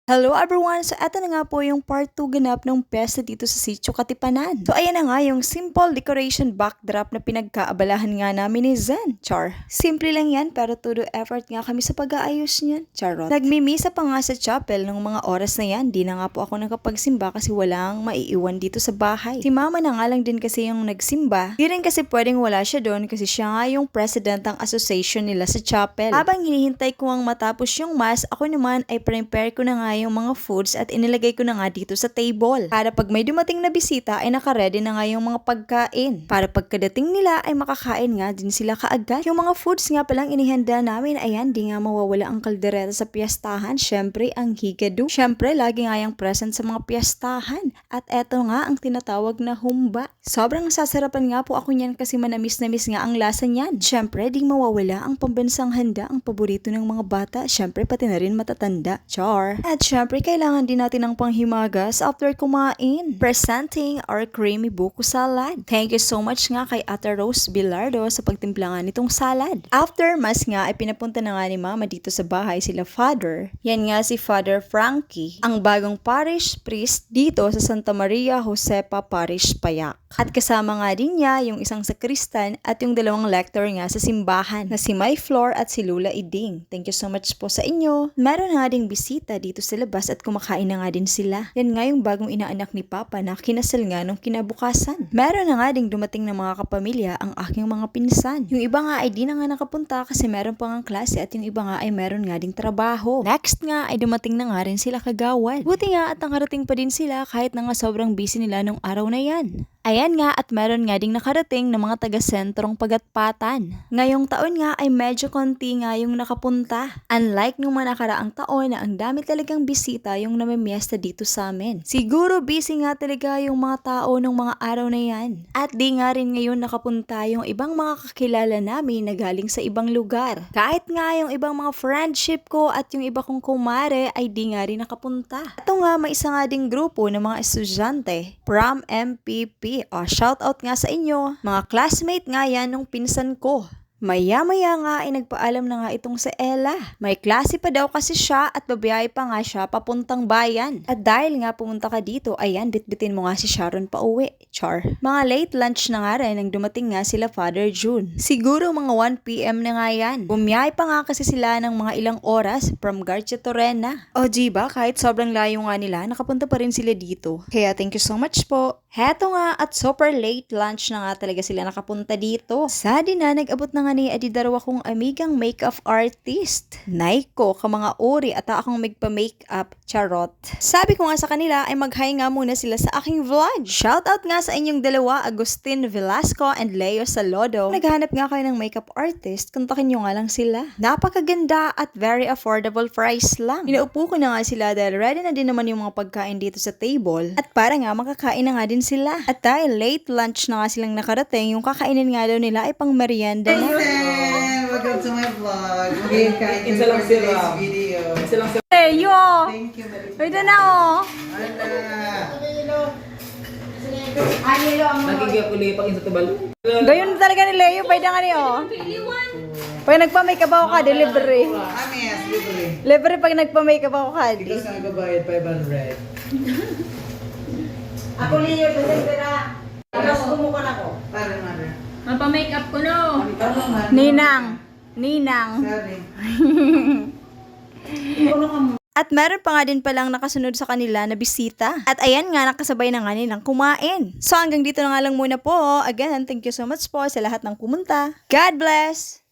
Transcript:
Hello everyone! So eto na nga po yung part 2 ganap ng pesta dito sa Sitio Katipanan. So ayan na nga yung simple decoration backdrop na pinagkaabalahan nga namin ni Zen. Char. Simple lang yan pero todo effort nga kami sa pag-aayos niyan. Charot. Nagmimisa pa nga sa chapel ng mga oras na yan. Di na nga po ako nakapagsimba kasi walang maiiwan dito sa bahay. Si mama na nga lang din kasi yung nagsimba. Di rin kasi pwedeng wala siya doon kasi siya nga yung president ng association nila sa chapel. Habang hinihintay ko ang matapos yung mass, ako naman ay prepare ko na nga yung mga foods at inilagay ko na nga dito sa table. Para pag may dumating na bisita ay nakaredy na nga yung mga pagkain. Para pagkadating nila ay makakain nga din sila kaagad. Yung mga foods nga palang inihanda namin, ayan, di nga mawawala ang kaldereta sa piyestahan. Syempre, ang higado. Syempre, lagi nga yung present sa mga piyestahan. At eto nga ang tinatawag na humba. Sobrang sasarapan nga po ako niyan kasi manamis-namis nga ang lasa niyan. Syempre, di mawawala ang pambansang handa, ang paborito ng mga bata. Syempre, pati na rin matatanda. Char. At syempre, kailangan din natin ng panghimagas after kumain. Presenting our creamy buko salad. Thank you so much nga kay Ate Rose Bilardo sa pagtimpla nga nitong salad. After mas nga ay pinapunta na nga ni Mama dito sa bahay sila Father. Yan nga si Father Frankie, ang bagong parish priest dito sa Santa Maria Josepa Parish Payac. At kasama nga din niya yung isang sakristan at yung dalawang lector nga sa simbahan na si May Flor at si Lula Iding. Thank you so much po sa inyo. Meron nga ding bisita dito sa labas at kumakain na nga din sila. Yan nga yung bagong inaanak ni Papa na kinasal nga nung kinabukasan. Meron na nga ding dumating na mga kapamilya ang aking mga pinsan. Yung iba nga ay di na nga nakapunta kasi meron pa nga klase at yung iba nga ay meron nga ding trabaho. Next nga ay dumating na nga rin sila kagawad. Buti nga at nakarating pa din sila kahit na nga sobrang busy nila nung araw na yan. Ayan nga at meron nga ding nakarating ng mga taga-sentrong Pagatpatan. Ngayong taon nga ay medyo konti nga yung nakapunta. Unlike nung mga nakaraang taon na ang dami talagang bisita yung namimiesta dito sa amin. Siguro busy nga talaga yung mga tao nung mga araw na yan. At di nga rin ngayon nakapunta yung ibang mga kakilala namin na galing sa ibang lugar. Kahit nga yung ibang mga friendship ko at yung iba kong kumare ay di nga rin nakapunta. Ito nga may isa nga ding grupo ng mga estudyante from MPP. Shout out nga sa inyo. Mga classmate nga yan nung pinsan ko. Maya-maya nga ay nagpaalam na nga itong si Ella. May klase pa daw kasi siya at babiyahe pa nga siya papuntang bayan. At dahil nga pumunta ka dito, ayan, bitbitin mo nga si Sharon pa uwi. Char. Mga late lunch na nga rin nang dumating nga sila Father June. Siguro mga 1 PM na nga yan. Bumiyahe pa nga kasi sila ng mga ilang oras from Garcia Torrena. O diba, kahit sobrang layo nga nila, nakapunta pa rin sila dito. Kaya thank you so much po. Heto nga at super late lunch na nga talaga sila nakapunta dito. Sadi na nag-abot na nga ni Adidaraw akong amigang makeup artist. Naiko ka mga uri at akong magpa-makeup. Charot. Sabi ko nga sa kanila ay mag-hi nga muna sila sa aking vlog. Shoutout nga sa inyong dalawa, Agustin Velasco and Leo Salodo. Naghanap nga kayo ng makeup artist, kontakin nyo nga lang sila. Napakaganda at very affordable price lang. Inaupo ko na nga sila dahil ready na din naman yung mga pagkain dito sa table. At para nga makakain na nga din sila. At dahil late lunch na nga silang nakarating, yung kakainin nga daw nila ay pang merienda na. Welcome to my vlog. Okay, kahit Isa lang si today's Ram. video. Isa lang si Leo! Thank you, Marita. Pwede na oh! Ana. Nagiging uli pag sa tubal. Gayon talaga ni Leo, pwede nga niyo. Pag nagpa-makeup ako ka, delivery. Yes, libre. Libre pag nagpa-makeup ako ka, di. Because nagbabayad 500. Ako Leo, pasensya. Tapos kumukan ako. Para mara. Mapa-makeup ko no. Ano man? Ninang. Ninang. Sorry. At meron pa nga din palang nakasunod sa kanila na bisita. At ayan nga, nakasabay na nga nilang kumain. So hanggang dito na nga lang muna po. Again, thank you so much po sa lahat ng pumunta. God bless!